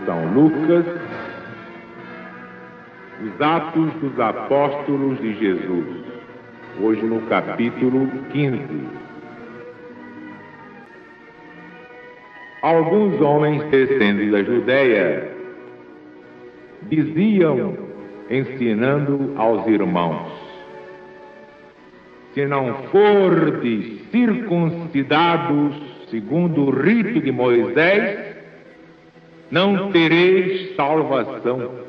São Lucas, os Atos dos Apóstolos de Jesus, hoje no capítulo 15. Alguns homens descendo da Judéia diziam, ensinando aos irmãos: se não fordes circuncidados segundo o rito de Moisés, não tereis salvação.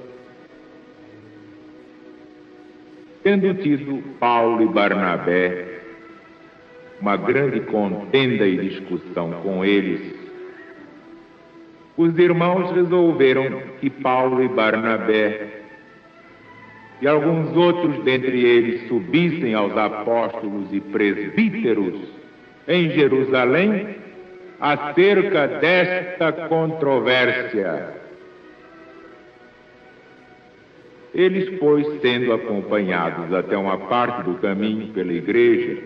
Tendo tido Paulo e Barnabé uma grande contenda e discussão com eles, os irmãos resolveram que Paulo e Barnabé e alguns outros dentre eles subissem aos apóstolos e presbíteros em Jerusalém acerca desta controvérsia. Eles, pois, sendo acompanhados até uma parte do caminho pela igreja,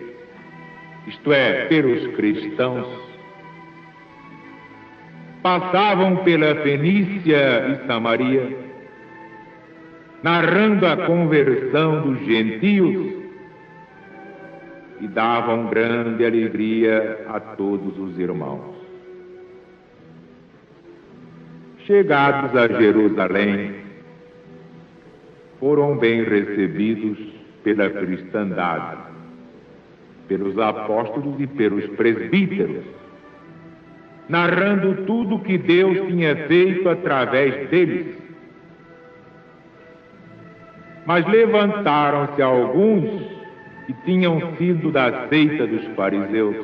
isto é, pelos cristãos, passavam pela Fenícia e Samaria, narrando a conversão dos gentios, e davam grande alegria a todos os irmãos. Chegados a Jerusalém, foram bem recebidos pela cristandade, pelos apóstolos e pelos presbíteros, narrando tudo que Deus tinha feito através deles. Mas levantaram-se alguns que tinham sido da seita dos fariseus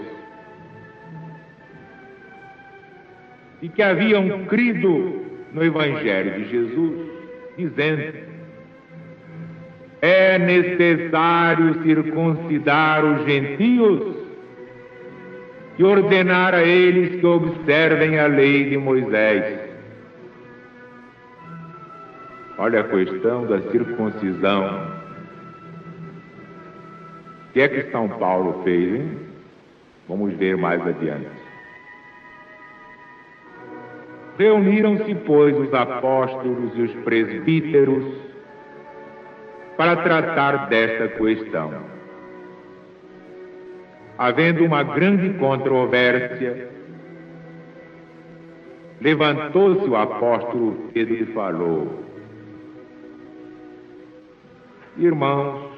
e que haviam crido no Evangelho de Jesus, dizendo: é necessário circuncidar os gentios e ordenar a eles que observem a lei de Moisés. Olha a questão da circuncisão. O que é que São Paulo fez, hein? Vamos ver mais adiante. Reuniram-se, pois, os apóstolos e os presbíteros para tratar desta questão. Havendo uma grande controvérsia, levantou-se o apóstolo Pedro e falou: irmãos,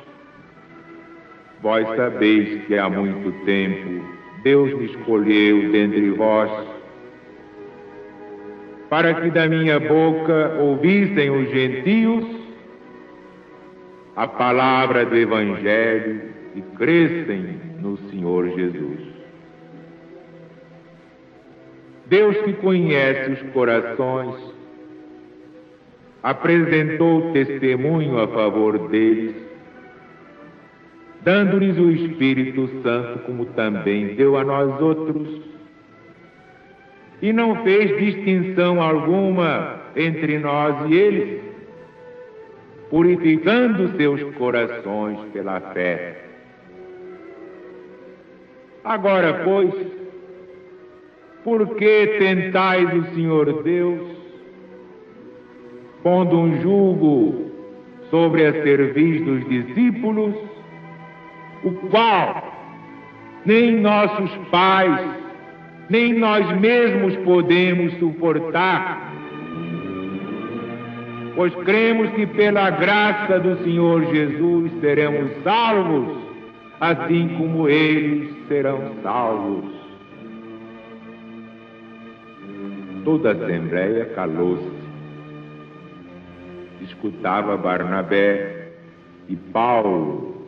vós sabeis que há muito tempo Deus me escolheu dentre vós para que da minha boca ouvissem os gentios a palavra do Evangelho e crescem no Senhor Jesus. Deus que conhece os corações apresentou testemunho a favor deles, dando-lhes o Espírito Santo, como também deu a nós outros, e não fez distinção alguma entre nós e eles, purificando seus corações pela fé. Agora, pois, por que tentais o Senhor Deus, pondo um jugo sobre a cerviz dos discípulos, o qual nem nossos pais, nem nós mesmos podemos suportar? Pois cremos que pela graça do Senhor Jesus seremos salvos, assim como eles serão salvos. Toda a assembleia calou-se. Escutava Barnabé e Paulo,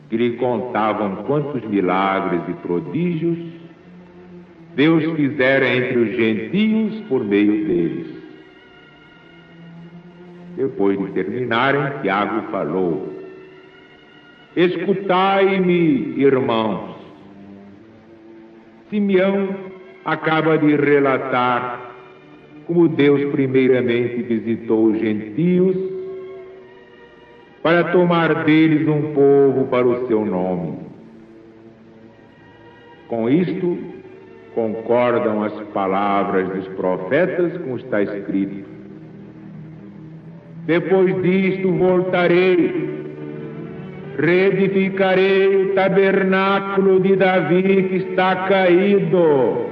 que lhe contavam quantos milagres e prodígios Deus fizera entre os gentios por meio deles. Depois de terminarem, Tiago falou: escutai-me, irmãos. Simeão acaba de relatar como Deus primeiramente visitou os gentios para tomar deles um povo para o seu nome. Com isto, concordam as palavras dos profetas com o que está escrito. Depois disto voltarei, reedificarei o tabernáculo de Davi que está caído,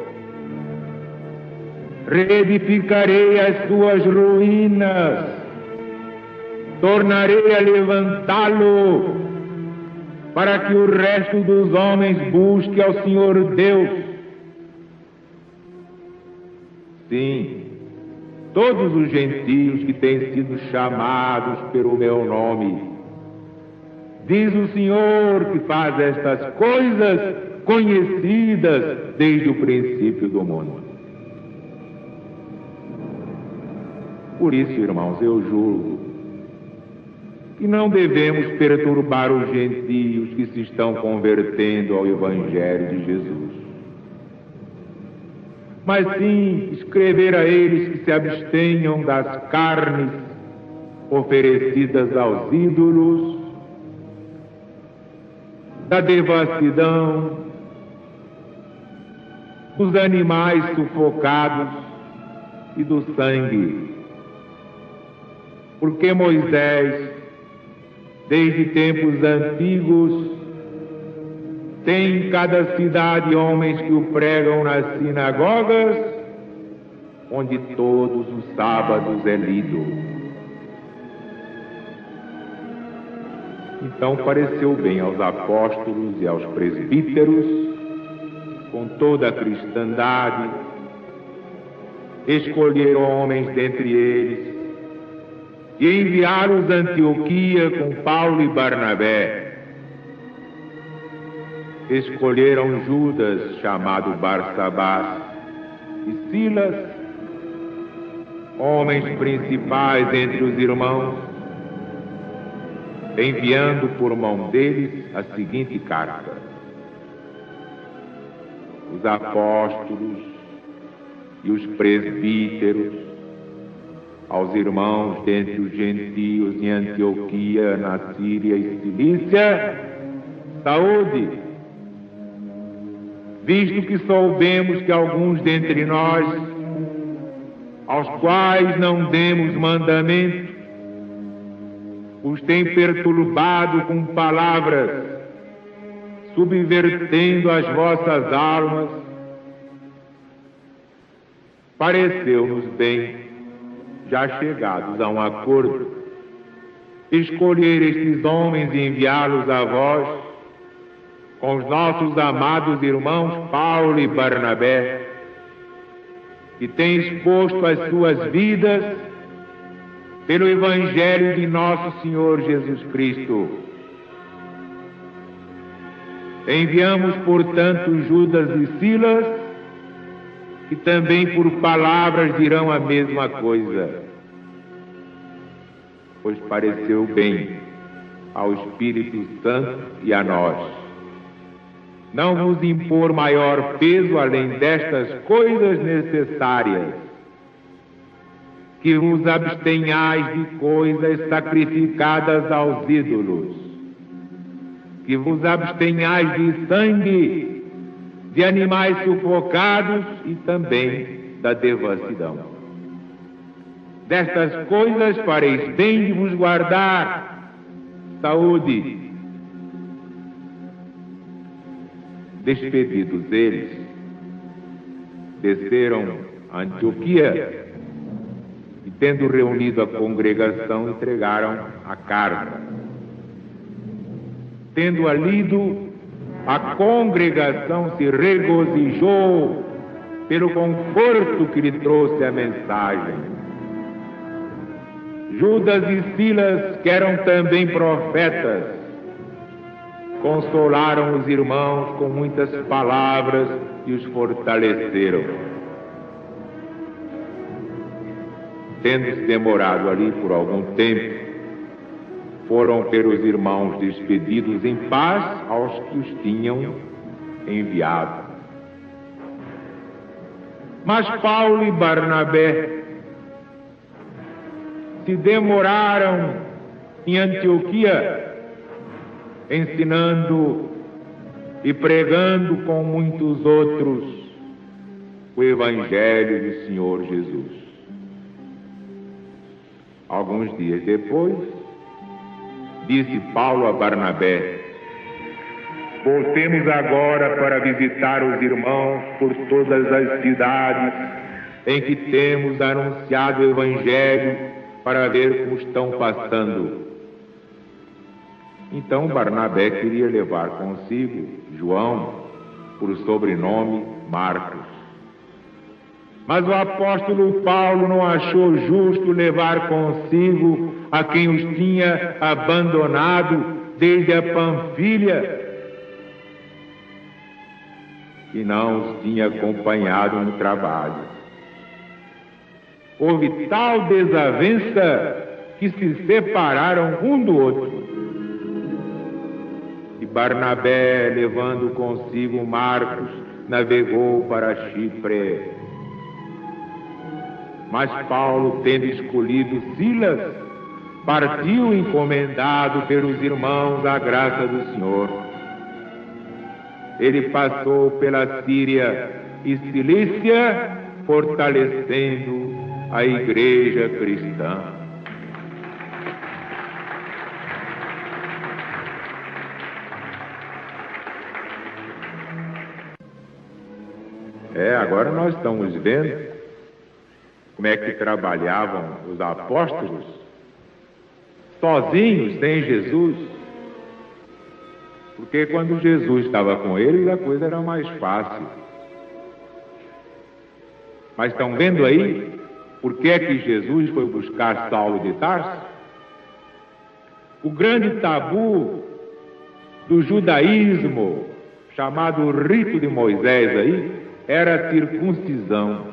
reedificarei as suas ruínas, tornarei a levantá-lo, para que o resto dos homens busque ao Senhor Deus. Sim, todos os gentios que têm sido chamados pelo meu nome, diz o Senhor que faz estas coisas conhecidas desde o princípio do mundo. Por isso, irmãos, eu julgo que não devemos perturbar os gentios que se estão convertendo ao Evangelho de Jesus, mas sim escrever a eles que se abstenham das carnes oferecidas aos ídolos, da devassidão, dos animais sufocados e do sangue. Porque Moisés, desde tempos antigos, tem em cada cidade homens que o pregam nas sinagogas, onde todos os sábados é lido. Então pareceu bem aos apóstolos e aos presbíteros, com toda a cristandade, escolher homens dentre eles e enviá-los a Antioquia com Paulo e Barnabé. Escolheram Judas, chamado Barsabás, e Silas, homens principais entre os irmãos, enviando por mão deles a seguinte carta: os apóstolos e os presbíteros aos irmãos dentre os gentios em Antioquia, na Síria e Cilícia, saúde, visto que soubemos que alguns dentre nós, aos quais não demos mandamento, os tem perturbado com palavras, subvertendo as vossas almas. Pareceu-nos bem, já chegados a um acordo, escolher estes homens e enviá-los a vós, com os nossos amados irmãos Paulo e Barnabé, que têm exposto as suas vidas pelo Evangelho de nosso Senhor Jesus Cristo. Enviamos, portanto, Judas e Silas, que também por palavras dirão a mesma coisa, pois pareceu bem ao Espírito Santo e a nós não vos impor maior peso além destas coisas necessárias, que vos abstenhais de coisas sacrificadas aos ídolos, que vos abstenhais de sangue, de animais sufocados e também da devassidão. Destas coisas fareis bem de vos guardar. Saúde. Despedidos eles, desceram a Antioquia e, tendo reunido a congregação, entregaram a carta. Tendo-a lido, a congregação se regozijou pelo conforto que lhe trouxe a mensagem. Judas e Silas, que eram também profetas, consolaram os irmãos com muitas palavras e os fortaleceram. Tendo-se demorado ali por algum tempo, foram pelos irmãos despedidos em paz aos que os tinham enviado. Mas Paulo e Barnabé se demoraram em Antioquia, ensinando e pregando com muitos outros o Evangelho do Senhor Jesus. Alguns dias depois, disse Paulo a Barnabé: voltemos agora para visitar os irmãos por todas as cidades em que temos anunciado o Evangelho, para ver como estão passando. Então Barnabé queria levar consigo João, por sobrenome Marcos. Mas o apóstolo Paulo não achou justo levar consigo a quem os tinha abandonado desde a Panfilha e não os tinha acompanhado no trabalho. Houve tal desavença que se separaram um do outro. E Barnabé, levando consigo Marcos, navegou para Chipre. Mas Paulo, tendo escolhido Silas, partiu encomendado pelos irmãos à graça do Senhor. Ele passou pela Síria e Cilícia, fortalecendo a igreja cristã. Agora nós estamos vendo como é que trabalhavam os apóstolos, sozinhos, sem Jesus. Porque quando Jesus estava com eles, a coisa era mais fácil. Mas estão vendo aí por que é que Jesus foi buscar Saulo de Tarso? O grande tabu do judaísmo, chamado rito de Moisés aí, era a circuncisão.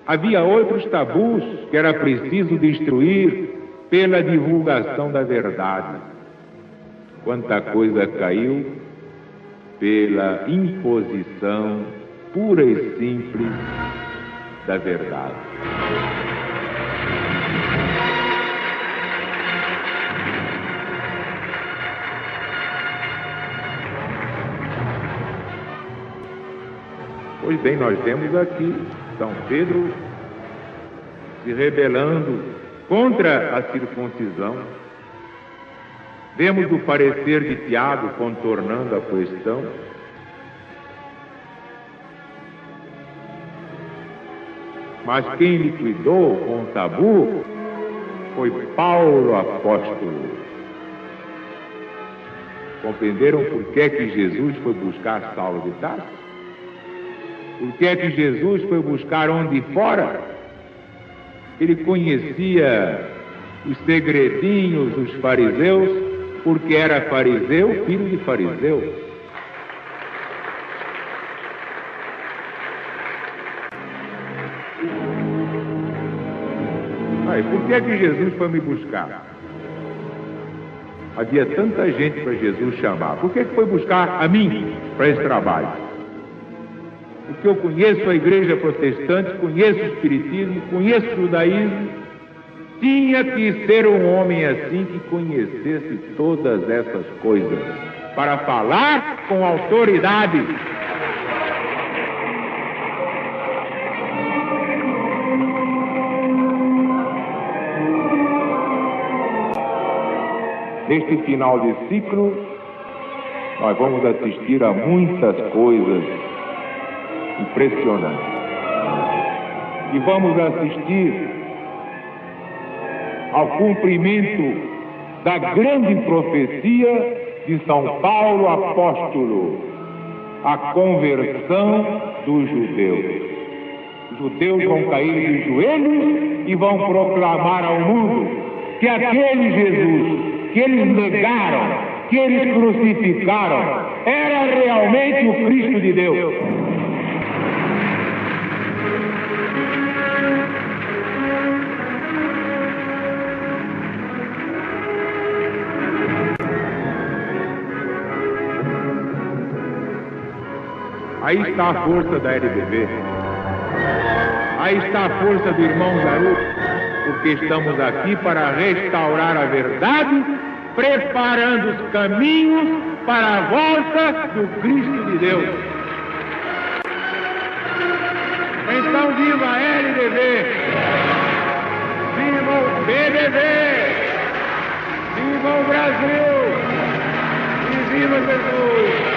Havia outros tabus que era preciso destruir pela divulgação da verdade. Quanta coisa caiu pela imposição pura e simples da verdade. Pois bem, nós vemos aqui São Pedro se rebelando contra a circuncisão. Vemos o parecer de Tiago contornando a questão. Mas quem liquidou com o tabu foi Paulo apóstolo. Compreenderam por que é que Jesus foi buscar Saulo de Tarso? Por que é que Jesus foi buscar onde fora? Ele conhecia os segredinhos dos fariseus, porque era fariseu, filho de fariseu. Aí, por que é que Jesus foi me buscar? Havia tanta gente para Jesus chamar. Por que é que foi buscar a mim para esse trabalho? Porque eu conheço a igreja protestante, conheço o espiritismo, conheço o judaísmo. Tinha que ser um homem assim que conhecesse todas essas coisas, para falar com autoridade. Neste final de ciclo, nós vamos assistir a muitas coisas impressionantes. E vamos assistir ao cumprimento da grande profecia de São Paulo apóstolo, a conversão dos judeus. Os judeus vão cair de joelhos e vão proclamar ao mundo que aquele Jesus que eles negaram, que eles crucificaram, era realmente o Cristo de Deus. Aí está a força da LBV. Aí está a força do irmão Jair, porque estamos aqui para restaurar a verdade, preparando os caminhos para a volta do Cristo de Deus. Então viva a LDB, viva o PDB, viva o Brasil e viva Jesus!